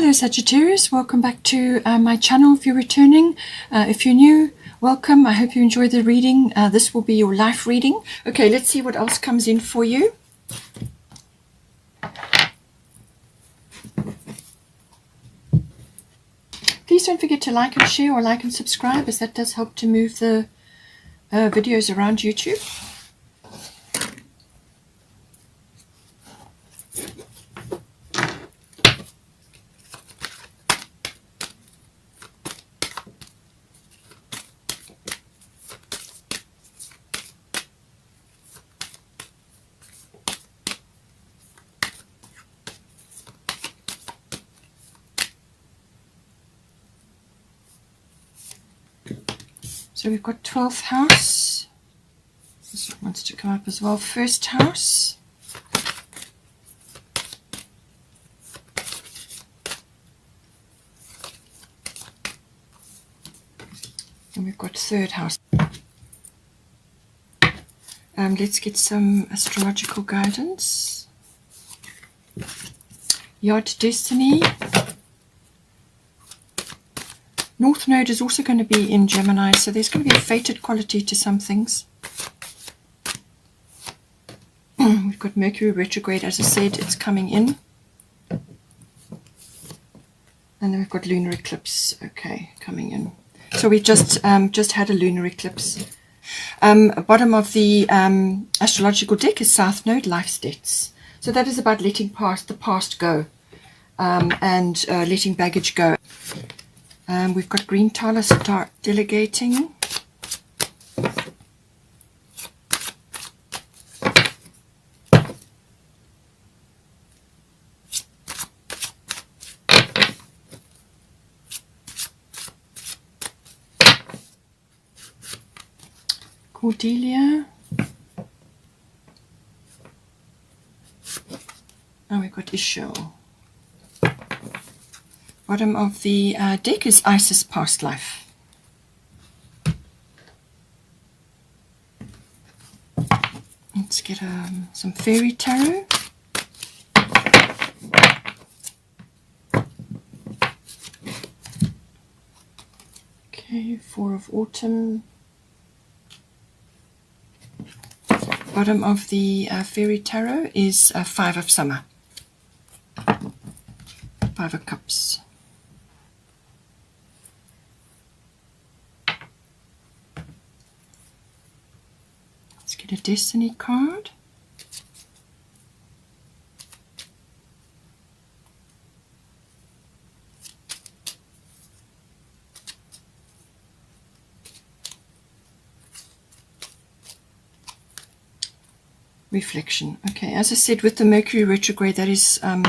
Hello Sagittarius, welcome back to my channel if you're returning. If you're new, welcome. I hope you enjoyed the reading. This will be your life reading. Okay, let's see what else comes in for you. Please don't forget to like and share or like and subscribe, as that does help to move the videos around YouTube. So we've got 12th house. This one wants to come up as well. First house. And we've got third house. Let's get some astrological guidance. Yod Destiny. North Node is also going to be in Gemini, so there's going to be a fated quality to some things. We've got Mercury retrograde, as I said, it's coming in. And then we've got lunar eclipse, okay, coming in. So we've just had a lunar eclipse. Bottom of the astrological deck is South Node, life's debts. So that is about letting the past go and letting baggage go. We've got green Tala, start delegating. Cordelia. And we've got Ishel. Bottom of the deck is Isis, past life. Let's get some fairy tarot. Okay, 4 of autumn. Bottom of the fairy tarot is 5 of summer. 5 of cups. Let's get a destiny card. Reflection. Okay, as I said, with the Mercury retrograde, that is going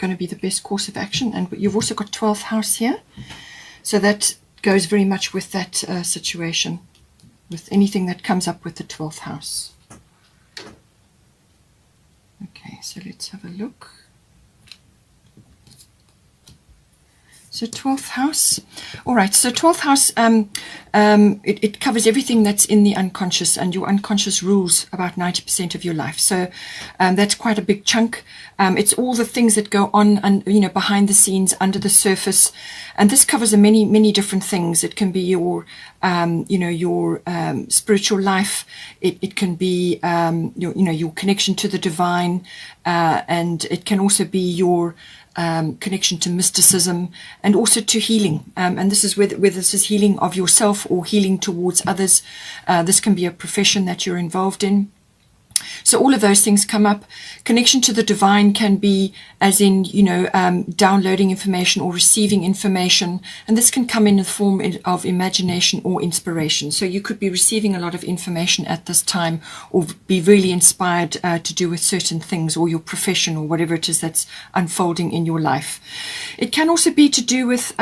to be the best course of action. And you've also got 12th house here. So that goes very much with that situation, with anything that comes up with the 12th house. Okay, so let's have a look. So 12th house. All right, so 12th house, it covers everything that's in the unconscious, and your unconscious rules about 90% of your life. So that's quite a big chunk. It's all the things that go on, and behind the scenes, under the surface. And this covers many, many different things. It can be your, your spiritual life. It can be, your connection to the divine, and it can also be your connection to mysticism, and also to healing. And this is whether this is healing of yourself or healing towards others. This can be a profession that you're involved in. So all of those things come up. Connection to the divine can be as in, downloading information or receiving information. And this can come in the form of imagination or inspiration. So you could be receiving a lot of information at this time, or be really inspired to do with certain things, or your profession, or whatever it is that's unfolding in your life. It can also be to do with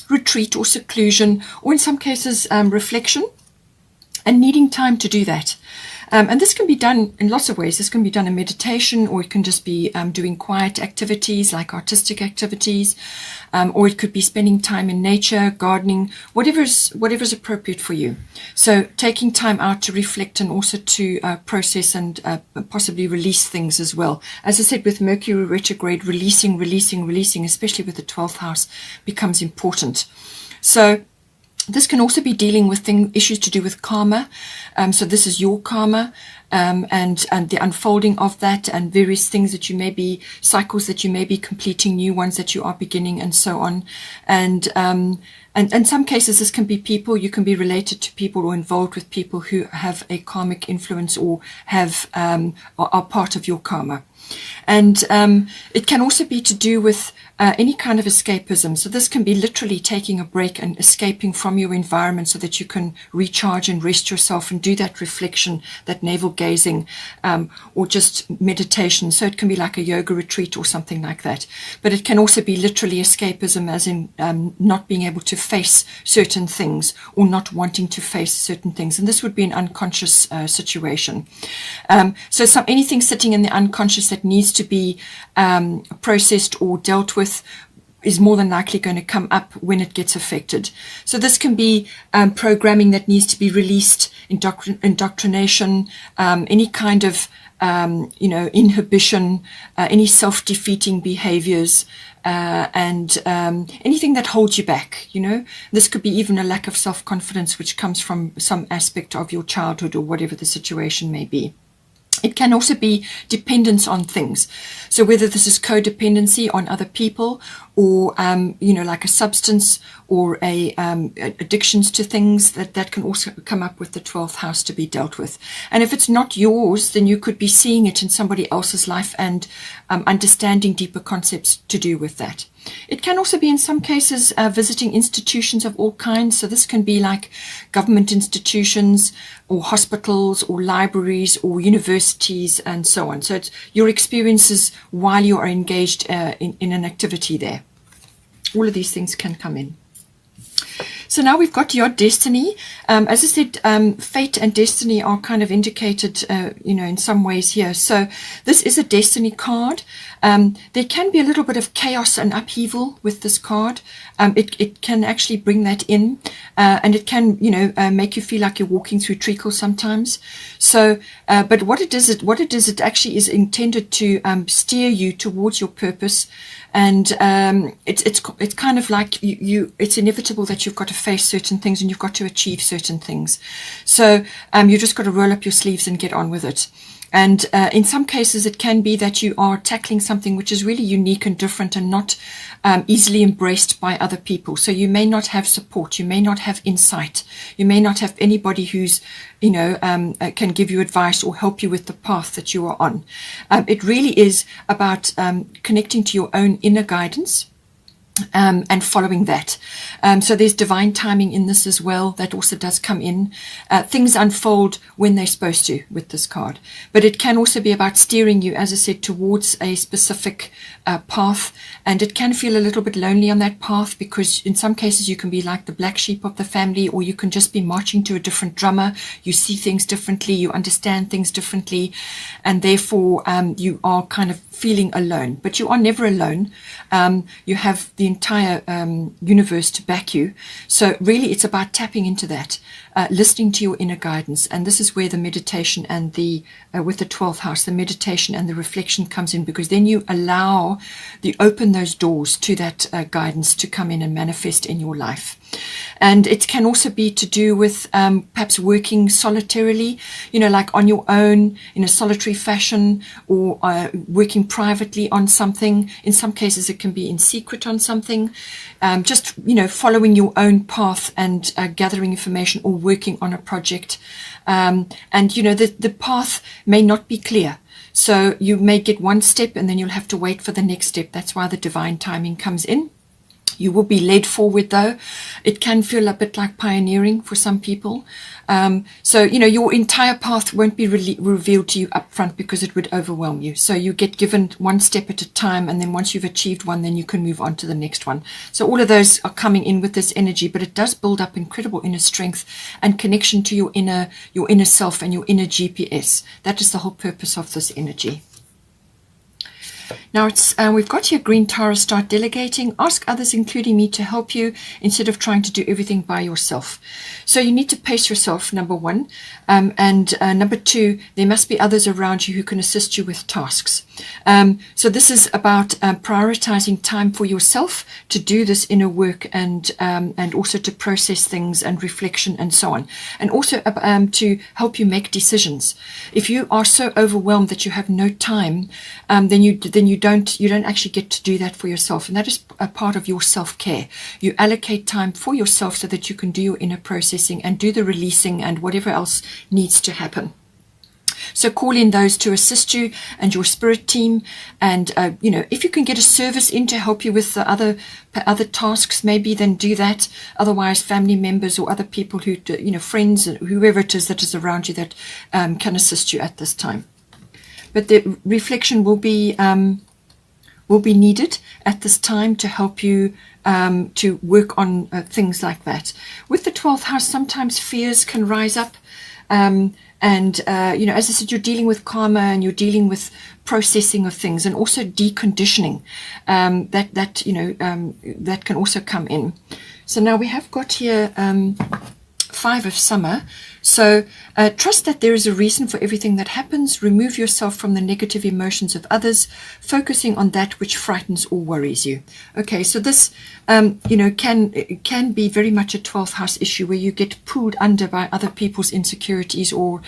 retreat or seclusion, or in some cases reflection, and needing time to do that. And this can be done in lots of ways. This can be done in meditation, or it can just be doing quiet activities like artistic activities, or it could be spending time in nature, gardening, whatever's appropriate for you. So taking time out to reflect and also to process and possibly release things as well. As I said, with Mercury retrograde, releasing, especially with the 12th house, becomes important. So this can also be dealing with issues to do with karma. So this is your karma, and the unfolding of that, and various things that you may be, cycles that you may be completing, new ones that you are beginning, and so on. And in some cases, this can be people. You can be related to people or involved with people who have a karmic influence or have are part of your karma. And it can also be to do with any kind of escapism. So this can be literally taking a break and escaping from your environment so that you can recharge and rest yourself and do that reflection, that navel gazing, or just meditation. So it can be like a yoga retreat or something like that. But it can also be literally escapism, as in not being able to face certain things or not wanting to face certain things. And this would be an unconscious situation. So anything sitting in the unconscious that needs to be processed or dealt with is more than likely going to come up when it gets affected. So this can be programming that needs to be released, indoctrination, any kind of inhibition, any self-defeating behaviors, and anything that holds you back. This could be even a lack of self-confidence which comes from some aspect of your childhood or whatever the situation may be. It can also be dependence on things. So whether this is codependency on other people, or like a substance, or addictions to things, that can also come up with the 12th house to be dealt with. And if it's not yours, then you could be seeing it in somebody else's life and understanding deeper concepts to do with that. It can also be, in some cases, visiting institutions of all kinds. So this can be like government institutions or hospitals or libraries or universities and so on. So it's your experiences while you are engaged in an activity there. All of these things can come in. So now we've got your destiny. As I said, fate and destiny are kind of indicated, in some ways here. So this is a destiny card. There can be a little bit of chaos and upheaval with this card. It can actually bring that in, and it can, make you feel like you're walking through treacle sometimes. So, but what it is, it actually is intended to steer you towards your purpose. And it's kind of like it's inevitable that you've got to face certain things and you've got to achieve certain things. So you just got to roll up your sleeves and get on with it. And in some cases, it can be that you are tackling something which is really unique and different and not easily embraced by other people. So you may not have support. You may not have insight. You may not have anybody who's, can give you advice or help you with the path that you are on. It really is about connecting to your own inner guidance. And following that. So there's divine timing in this as well. That also does come in. Things unfold when they're supposed to with this card. But it can also be about steering you, as I said, towards a specific path. And it can feel a little bit lonely on that path, because in some cases you can be like the black sheep of the family, or you can just be marching to a different drummer. You see things differently. You understand things differently. And therefore you are kind of feeling alone. But you are never alone. You have the entire universe to back you. So really it's about tapping into that, listening to your inner guidance. And this is where the meditation and with the 12th house, the meditation and the reflection comes in, because then you open those doors to that guidance to come in and manifest in your life. And it can also be to do with perhaps working solitarily, like on your own in a solitary fashion, or working privately on something. In some cases, it can be in secret on something. Just, following your own path and gathering information, or working on a project. And, the path may not be clear. So you may get one step and then you'll have to wait for the next step. That's why the divine timing comes in. You will be led forward, though. It can feel a bit like pioneering for some people. So, you know, your entire path won't be revealed to you up front because it would overwhelm you. So you get given one step at a time, and then once you've achieved one, then you can move on to the next one. So all of those are coming in with this energy, but it does build up incredible inner strength and connection to your inner self and your inner GPS. That is the whole purpose of this energy. Now we've got here Green Taurus, start delegating. Ask others, including me, to help you instead of trying to do everything by yourself. So you need to pace yourself, number one. And number two, there must be others around you who can assist you with tasks. So this is about prioritizing time for yourself to do this inner work, and also to process things and reflection and so on. And also to help you make decisions. If you are so overwhelmed that you have no time, then you don't actually get to do that for yourself, and that is a part of your self-care. You allocate time for yourself so that you can do your inner processing and do the releasing and whatever else needs to happen. So call in those to assist you and your spirit team, and you know, if you can get a service in to help you with the other tasks, maybe, then do that. Otherwise, family members or other people who, you know, friends, whoever it is that is around you that can assist you at this time. But the reflection will be needed at this time to help you to work on things like that. With the 12th house, sometimes fears can rise up. You know, as I said, you're dealing with karma, and you're dealing with processing of things, and also deconditioning. That can also come in. So now we have got here 5 of summer. So trust that there is a reason for everything that happens. Remove yourself from the negative emotions of others, focusing on that which frightens or worries you. Okay, so this you know, can be very much a 12th house issue, where you get pulled under by other people's insecurities or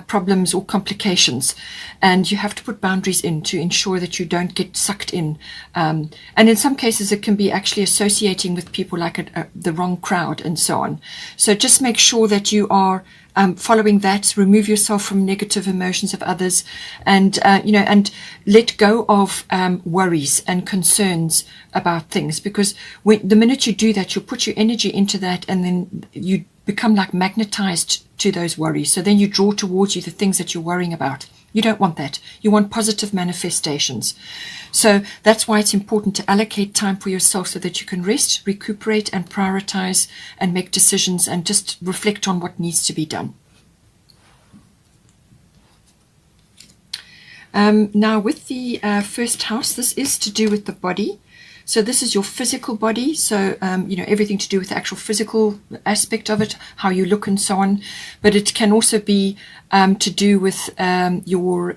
problems or complications, and you have to put boundaries in to ensure that you don't get sucked in. And in some cases, it can be actually associating with people like the wrong crowd and so on. So just make sure that you are following that. Remove yourself from negative emotions of others, and you know, and let go of worries and concerns about things, because the minute you do that, you'll put your energy into that, and then you become like magnetized to those worries. So then you draw towards you the things that you're worrying about. You don't want that. You want positive manifestations. So that's why it's important to allocate time for yourself so that you can rest, recuperate, and prioritize and make decisions and just reflect on what needs to be done. Now with the first house, this is to do with the body. So this is your physical body. So, you know, everything to do with the actual physical aspect of it, how you look and so on. But it can also be to do with your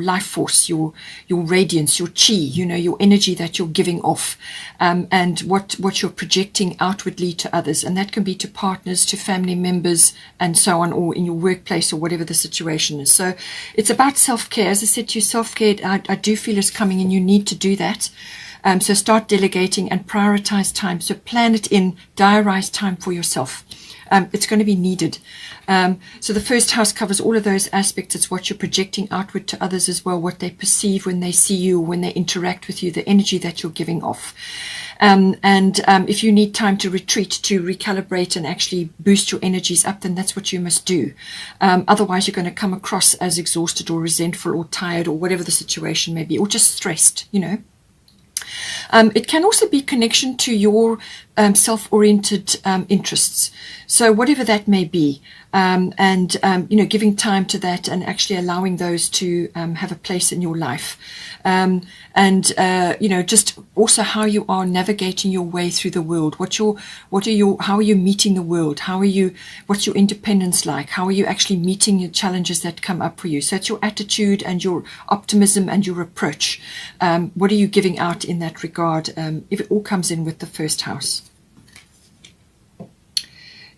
life force, your radiance, your chi, you know, your energy that you're giving off, and what you're projecting outwardly to others. And that can be to partners, to family members, and so on, or in your workplace, or whatever the situation is. So it's about self-care. As I said to you, self-care, I do feel is coming, and you need to do that. So start delegating and prioritize time. So plan it in, diarize time for yourself. It's going to be needed. So the first house covers all of those aspects. It's what you're projecting outward to others as well, what they perceive when they see you, when they interact with you, the energy that you're giving off. If you need time to retreat, to recalibrate and actually boost your energies up, then that's what you must do. Otherwise, you're going to come across as exhausted or resentful or tired or whatever the situation may be, or just stressed, you know. It can also be connection to your self-oriented interests. So whatever that may be, you know, giving time to that and actually allowing those to have a place in your life. You know, just also how you are navigating your way through the world. How are you meeting the world? What's your independence like? How are you actually meeting your challenges that come up for you? So it's your attitude and your optimism and your approach. What are you giving out in that regard? If it all comes in with the first house.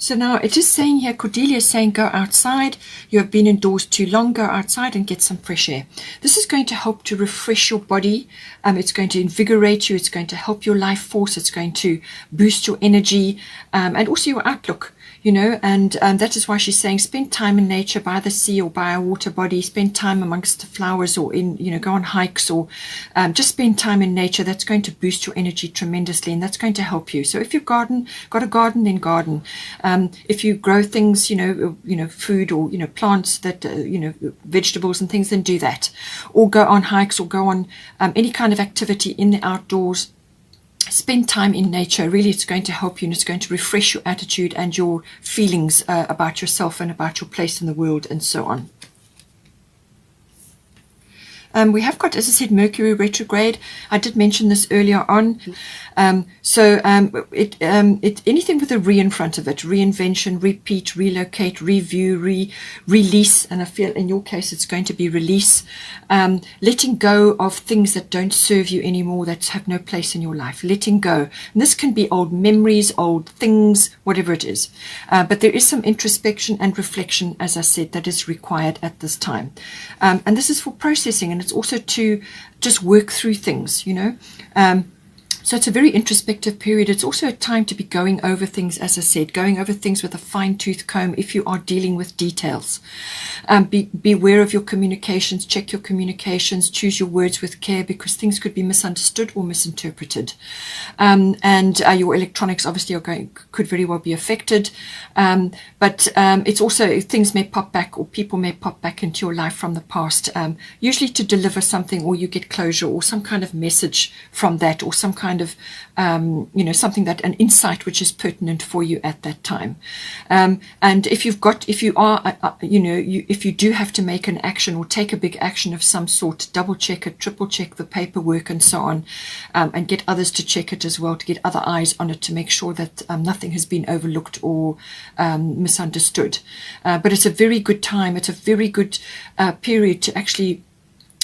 So now it is saying here, Cordelia is saying, go outside. You have been indoors too long. Go outside and get some fresh air. This is going to help to refresh your body. It's going to invigorate you. It's going to help your life force. It's going to boost your energy and also your outlook. you know, and that is why she's saying spend time in nature, by the sea or by a water body, spend time amongst the flowers, or in, you know, go on hikes, or just spend time in nature. That's going to boost your energy tremendously, and that's going to help you. So if you've got a garden, then garden. If you grow things, you know, food, or, you know, plants that, you know, vegetables and things, then do that. Or go on hikes, or go on any kind of activity in the outdoors. Spend time in nature. Really, it's going to help you, and it's going to refresh your attitude and your feelings about yourself and about your place in the world, and so on. We have got, as I said, Mercury retrograde. I did mention this earlier on. Anything with a re in front of it: reinvention, repeat, relocate, review, release. And I feel in your case it's going to be release. Letting go of things that don't serve you anymore, that have no place in your life. Letting go. And this can be old memories, old things, whatever it is. But there is some introspection and reflection, as I said, that is required at this time. And this is for processing, and it's also to just work through things, you know. So it's a very introspective period. It's also a time to be going over things, as I said, going over things with a fine-tooth comb if you are dealing with details. Be aware of your communications, check your communications, choose your words with care, because things could be misunderstood or misinterpreted. And your electronics obviously could very well be affected. But it's also, things may pop back, or people may pop back into your life from the past, usually to deliver something, or you get closure, or some kind of message from that, or some kind of, you know, something that, an insight which is pertinent for you at that time. And if you do have to make an action or take a big action of some sort, double check it, triple check the paperwork and so on, and get others to check it as well, to get other eyes on it, to make sure that nothing has been overlooked or misunderstood. But it's a very good time. It's a very good period to actually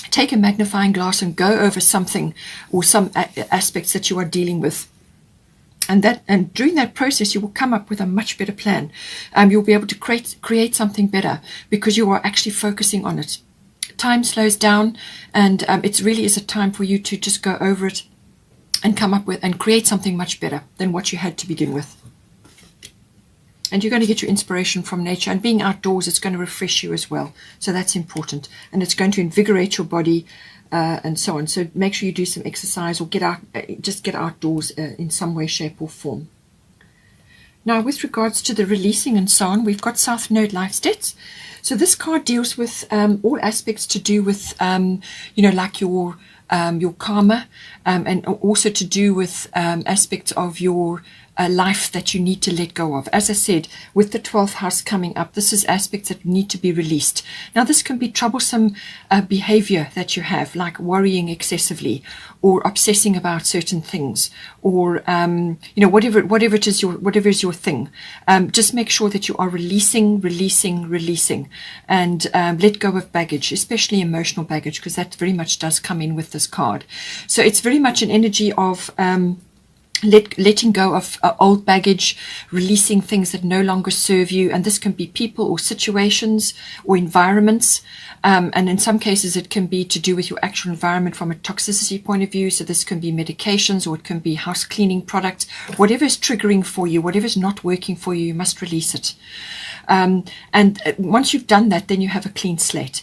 take a magnifying glass and go over something, or some aspects that you are dealing with. And during that process, you will come up with a much better plan. You'll be able to create something better, because you are actually focusing on it. Time slows down, and it really is a time for you to just go over it and come up with and create something much better than what you had to begin with. And you're going to get your inspiration from nature, and being outdoors, it's going to refresh you as well. So that's important, and it's going to invigorate your body and so on. So make sure you do some exercise, or just get outdoors in some way, shape or form. Now, with regards to the releasing and so on, we've got South Node Life States. So this card deals with all aspects to do with, you know, like your karma, and also to do with aspects of your life that you need to let go of. As I said, with the 12th house coming up, this is aspects that need to be released. Now, this can be troublesome behavior that you have, like worrying excessively, or obsessing about certain things, or you know, whatever is your thing. Just make sure that you are releasing, and let go of baggage, especially emotional baggage, because that very much does come in with this card. So it's very much an energy of letting go of old baggage, releasing things that no longer serve you. And this can be people or situations or environments. And in some cases, it can be to do with your actual environment from a toxicity point of view. So this can be medications, or it can be house cleaning products. Whatever is triggering for you, whatever is not working for you, you must release it. And once you've done that, then you have a clean slate.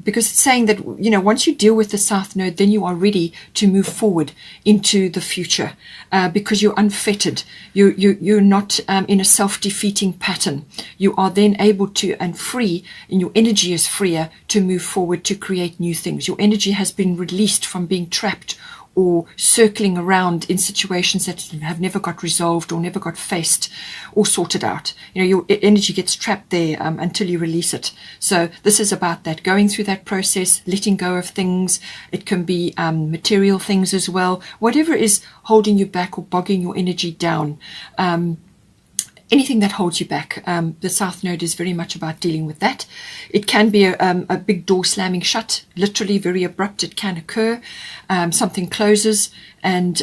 Because it's saying that, you know, once you deal with the South Node, then you are ready to move forward into the future, because you're unfettered. You're not in a self-defeating pattern. You are then able to, and free, and your energy is freer to move forward, to create new things. Your energy has been released from being trapped or circling around in situations that have never got resolved or never got faced or sorted out. You know, your energy gets trapped there until you release it. So this is about that, going through that process, letting go of things. It can be material things as well. Whatever is holding you back or bogging your energy down, anything that holds you back, the South Node is very much about dealing with that. It can be a big door slamming shut, literally very abrupt. It can occur. Something closes, and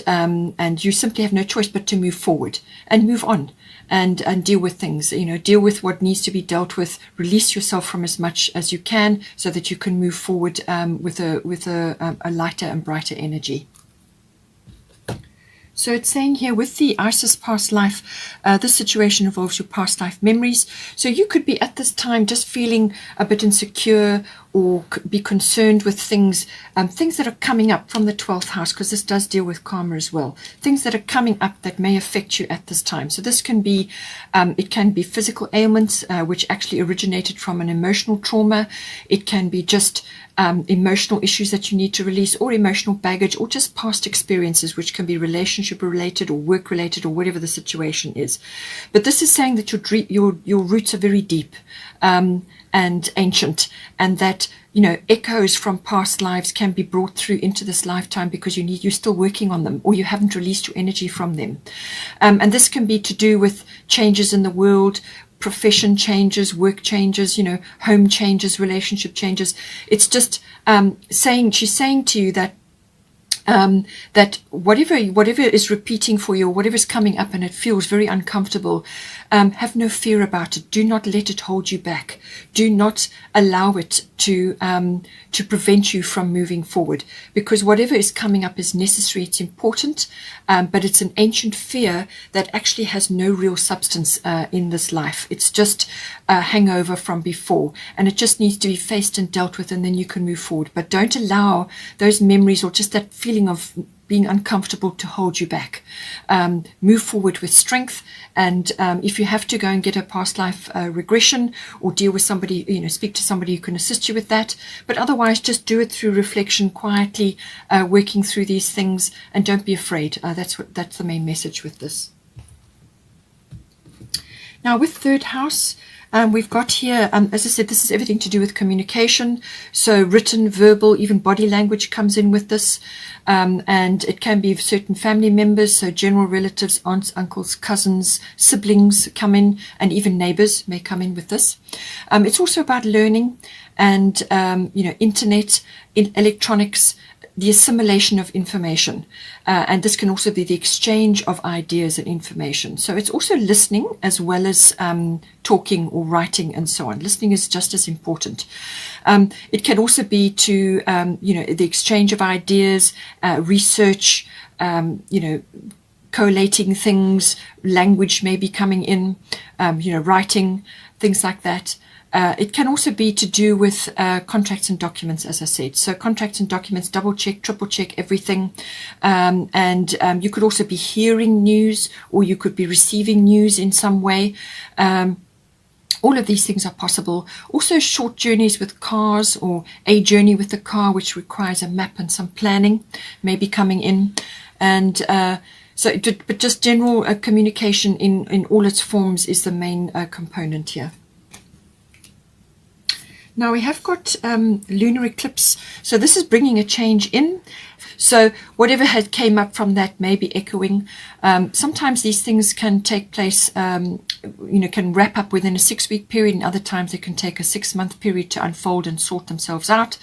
you simply have no choice but to move forward and move on, and deal with things. You know, deal with what needs to be dealt with. Release yourself from as much as you can, so that you can move forward with a lighter and brighter energy. So it's saying here with the Isis past life, this situation involves your past life memories. So you could be at this time just feeling a bit insecure or be concerned with things that are coming up from the 12th house, because this does deal with karma as well. Things that are coming up that may affect you at this time. So this can be, it can be physical ailments, which actually originated from an emotional trauma. It can be just emotional issues that you need to release, or emotional baggage, or just past experiences, which can be relationship related or work related or whatever the situation is. But this is saying that your roots are very deep and ancient, and that echoes from past lives can be brought through into this lifetime because you're still working on them, or you haven't released your energy from them. And this can be to do with changes in the world, profession changes, work changes, home changes, relationship changes. It's just she's saying to you that that whatever is repeating for you, or whatever is coming up and it feels very uncomfortable, have no fear about it. Do not let it hold you back. Do not allow it to prevent you from moving forward, because whatever is coming up is necessary. It's important, but it's an ancient fear that actually has no real substance in this life. It's just a hangover from before, and it just needs to be faced and dealt with, and then you can move forward. But don't allow those memories or just that feeling of being uncomfortable to hold you back. Move forward with strength, and if you have to go and get a past life regression or deal with somebody, speak to somebody who can assist you with that. But otherwise, just do it through reflection, quietly, working through these things, and don't be afraid. That's the main message with this. Now, with third house, we've got here, as I said, this is everything to do with communication. So written, verbal, even body language comes in with this. And it can be certain family members, so general relatives, aunts, uncles, cousins, siblings come in, and even neighbors may come in with this. It's also about learning and, internet, electronics, the assimilation of information. And this can also be the exchange of ideas and information. So it's also listening as well as talking or writing and so on. Listening is just as important. It can also be to, the exchange of ideas, research, collating things, language may be coming in, writing, things like that. It can also be to do with contracts and documents, as I said. So contracts and documents, double check, triple check everything. And you could also be hearing news, or you could be receiving news in some way. All of these things are possible. Also short journeys with cars, or a journey with the car, which requires a map and some planning, may be coming in. And but just general communication in all its forms is the main component here. Now we have got lunar eclipse. So this is bringing a change in. So whatever had came up from that may be echoing. Sometimes these things can take place, can wrap up within a 6-week period, and other times they can take a 6-month period to unfold and sort themselves out.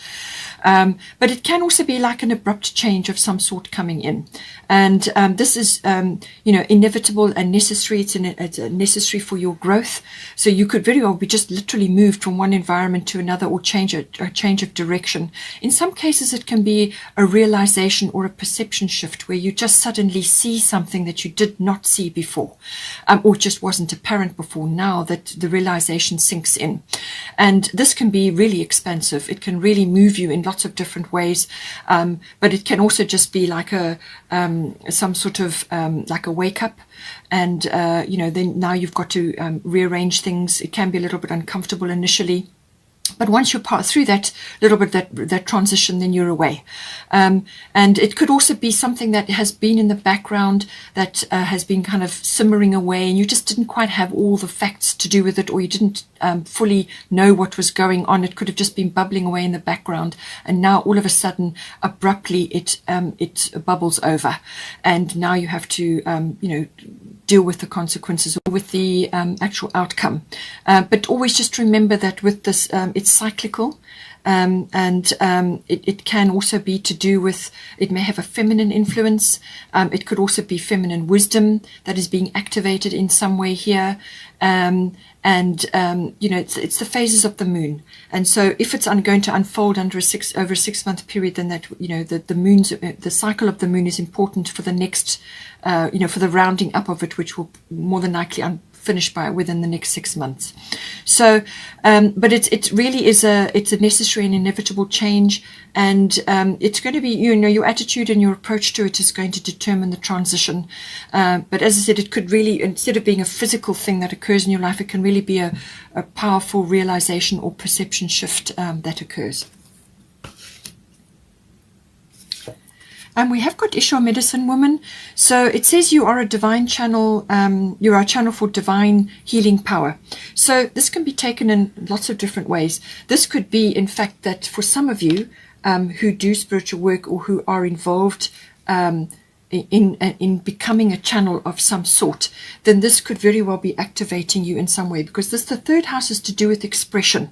But it can also be like an abrupt change of some sort coming in. And this is, inevitable and necessary. It's necessary for your growth. So you could very well be just literally moved from one environment to another, or change a change of direction. In some cases, it can be a realization or a perception shift, where you just suddenly see something that you did not see before, or just wasn't apparent before. Now that the realization sinks in. And this can be really expansive. It can really move you in lots of different ways, but it can also just be like some sort of like a wake up, and then now you've got to rearrange things. It can be a little bit uncomfortable initially, but once you pass through that little bit, that transition, then you're away. And it could also be something that has been in the background, that has been kind of simmering away, and you just didn't quite have all the facts to do with it, or you didn't fully know what was going on. It could have just been bubbling away in the background, and now all of a sudden, abruptly, it bubbles over, and now you have to, deal with the consequences, or with the actual outcome. But always just remember that with this, it's cyclical. It can also be to do with, it may have a feminine influence. It could also be feminine wisdom that is being activated in some way here. It's the phases of the moon. And so if it's going to unfold over a 6-month period, then that, the cycle of the moon is important for the next, for the rounding up of it, which will more than likely finish within the next 6 months. So, but it really is it's a necessary and inevitable change, and it's going to be, your attitude and your approach to it is going to determine the transition. But as I said, it could really, instead of being a physical thing that occurs in your life, it can really be a powerful realization or perception shift that occurs. We have got Isha Medicine Woman. So it says you are a divine channel, you are a channel for divine healing power. So this can be taken in lots of different ways. This could be, in fact, that for some of you who do spiritual work or who are involved in becoming a channel of some sort, then this could very well be activating you in some way, because the third house is to do with expression,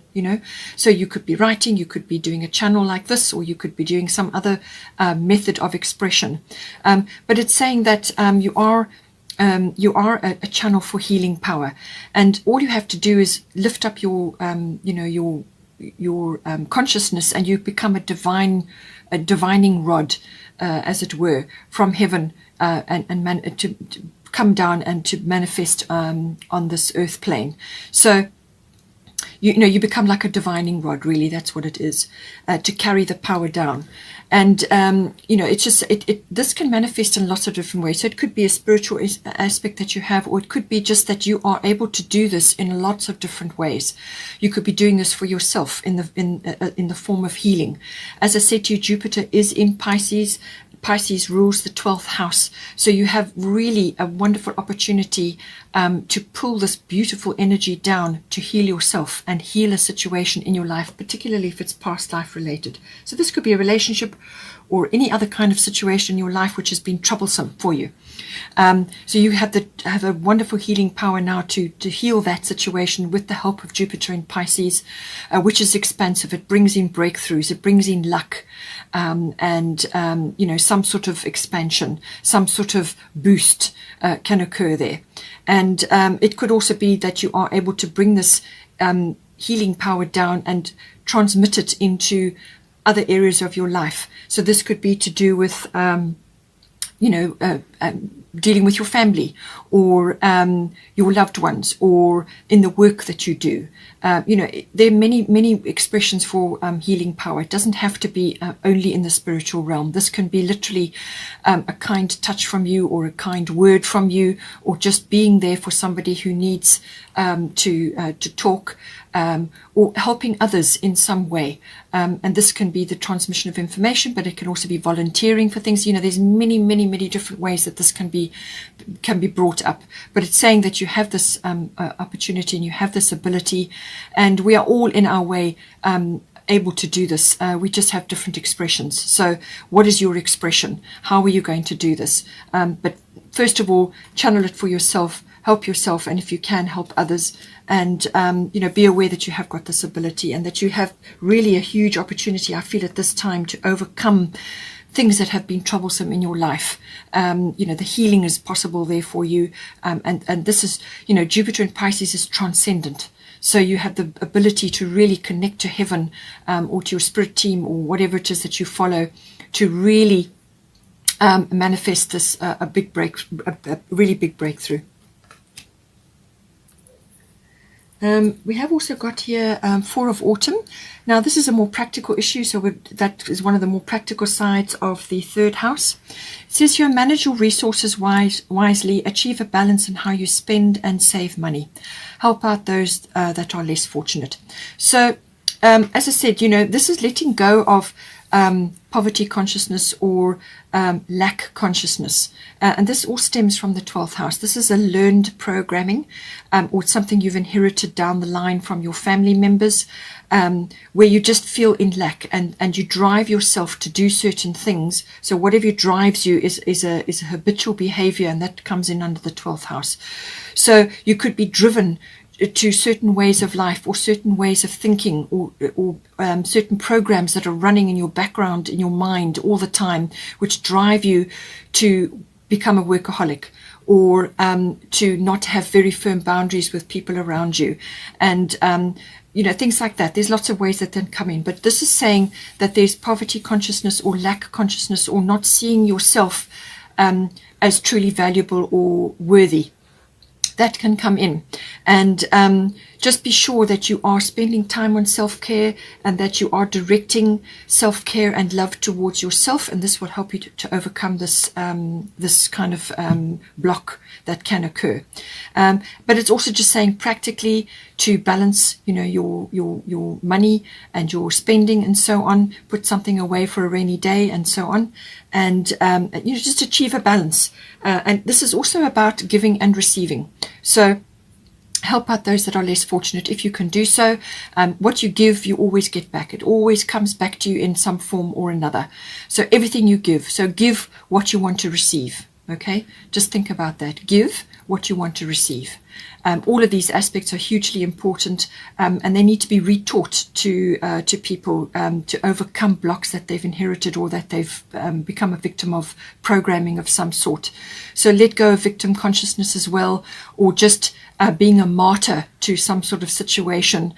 so you could be writing, you could be doing a channel like this, or you could be doing some other method of expression, but it's saying that you are a channel for healing power, and all you have to do is lift up your consciousness, and you become a divining rod, as it were, from heaven, to come down and to manifest on this earth plane. So you become like a divining rod, really. That's what it is, to carry the power down. And it's just this can manifest in lots of different ways. So it could be a spiritual aspect that you have, or it could be just that you are able to do this in lots of different ways. You could be doing this for yourself in the form of healing. As I said to you, Jupiter is in Pisces. Pisces rules the 12th house. So you have really a wonderful opportunity to pull this beautiful energy down to heal yourself and heal a situation in your life, particularly if it's past life related. So this could be a relationship or any other kind of situation in your life which has been troublesome for you. So you have a wonderful healing power now to heal that situation with the help of Jupiter in Pisces, which is expansive. It brings in breakthroughs, it brings in luck, some sort of expansion, some sort of boost can occur there. And it could also be that you are able to bring this healing power down and transmit it into other areas of your life. So this could be to do with dealing with your family, or your loved ones, or in the work that you do. There are many expressions for healing power. It doesn't have to be only in the spiritual realm. This can be literally a kind touch from you, or a kind word from you, or just being there for somebody who needs to talk, or helping others in some way. And this can be the transmission of information, but it can also be volunteering for things. There's many different ways that this can be brought up. But it's saying that you have this opportunity, and you have this ability, and we are all in our way able to do this. We just have different expressions. So what is your expression? How are you going to do this? But first of all, channel it for yourself, help yourself, and if you can, help others. And be aware that you have got this ability, and that you have really a huge opportunity, I feel, at this time to overcome things that have been troublesome in your life. The healing is possible there for you, and this is, Jupiter in Pisces is transcendent. So you have the ability to really connect to heaven, or to your spirit team, or whatever it is that you follow, to really manifest this a really big breakthrough. We have also got here 4 of Autumn. Now this is a more practical issue, so that is one of the more practical sides of the 3rd house. It says here, manage your resources wisely, achieve a balance in how you spend and save money. Help out those that are less fortunate. So as I said, this is letting go of poverty consciousness or lack consciousness. And this all stems from the 12th house. This is a learned programming, or something you've inherited down the line from your family members, where you just feel in lack, and you drive yourself to do certain things. So whatever drives you is a habitual behavior, and that comes in under the 12th house. So you could be driven to certain ways of life or certain ways of thinking, or certain programs that are running in your background, in your mind all the time, which drive you to become a workaholic, or to not have very firm boundaries with people around you, and things like that. There's lots of ways that then come in, but this is saying that there's poverty consciousness or lack consciousness, or not seeing yourself as truly valuable or worthy. That can come in, and just be sure that you are spending time on self-care, and that you are directing self-care and love towards yourself, and this will help you to overcome this this kind of block that can occur. But it's also just saying practically to balance, your money and your spending and so on. Put something away for a rainy day and so on, and just achieve a balance. And this is also about giving and receiving. So help out those that are less fortunate if you can do so. What you give, you always get back. It always comes back to you in some form or another. So everything you give. So give what you want to receive. Okay, just think about that. Give what you want to receive. All of these aspects are hugely important, and they need to be retaught to people to overcome blocks that they've inherited, or that they've become a victim of programming of some sort. So let go of victim consciousness as well, or just being a martyr to some sort of situation.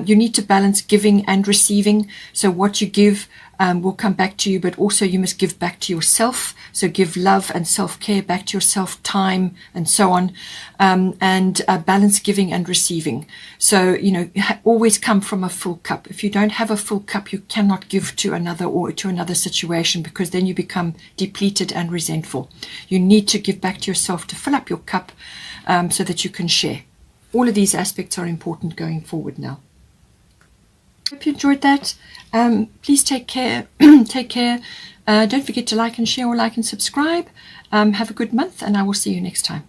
You need to balance giving and receiving. So what you give will come back to you, but also you must give back to yourself. So give love and self-care back to yourself, time and so on, and balance giving and receiving. So, always come from a full cup. If you don't have a full cup, you cannot give to another or to another situation, because then you become depleted and resentful. You need to give back to yourself to fill up your cup, so that you can share. All of these aspects are important going forward now. Hope you enjoyed that. Please take care. Take care. Don't forget to like and share, or like and subscribe. Have a good month, and I will see you next time.